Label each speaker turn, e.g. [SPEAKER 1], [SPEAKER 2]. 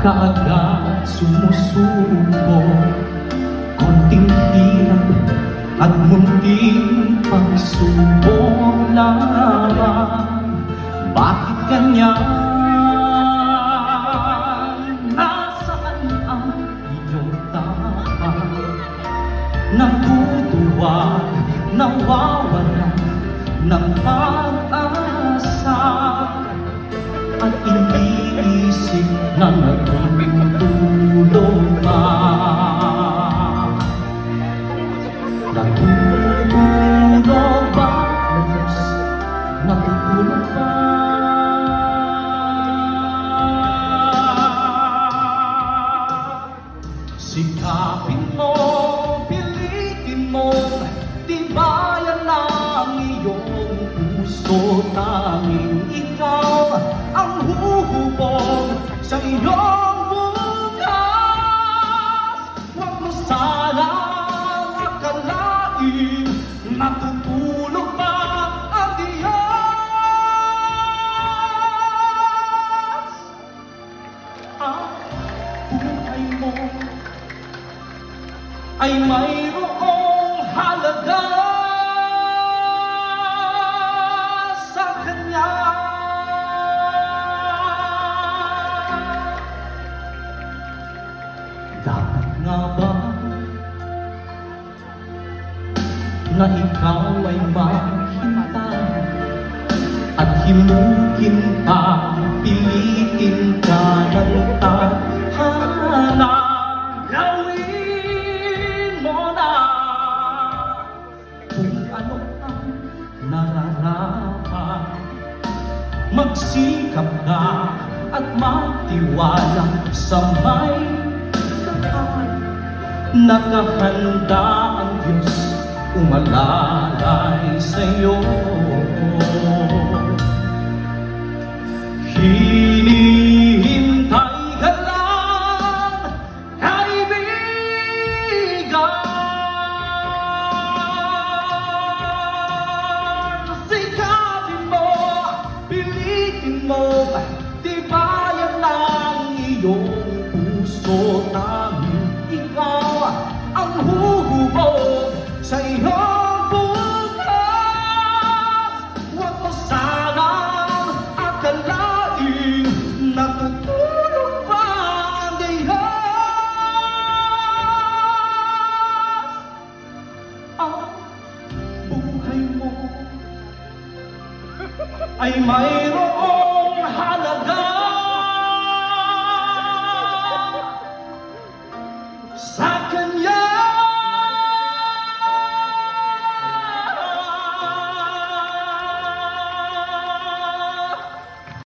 [SPEAKER 1] kaagad sumusubo, konting hirap at munting pagsubok lamang. Bakit ganyan? Nasaan ang iyong tapang? Natutuwa, nawawalan ng pag-asa, at iniisip na natutulog ka. Natutulog ba? Natutulog ba? Sikapin mo, pilitin mo, tibayan ang iyong puso. Tanging ikaw ang huhubog sa iyong bukas. Huwag mo sanang akalain natutulog pa ang Diyos. Ang buhay mo ay mayroong halaga sa Kanya. Dapat nga ba na ikaw ay maghintay at himukin pa, pilitin ka ng tadhana? Gawin mo na kung ano ang nararapat. Magsikap ka at magtiwala sa may kapal. Nakahanda ang Diyos umalalay sa'yo. Hinihintay ka lang, kaibigan. Sikapin mo, pilitin mo, tibayan ng iyong puso. Tanging ikaw ang huhubog sa iyong bukas. Huwag mo sanang akalain natutulog pa ang Diyos. Ang buhay mo ay mayroong halaga sa Kanya.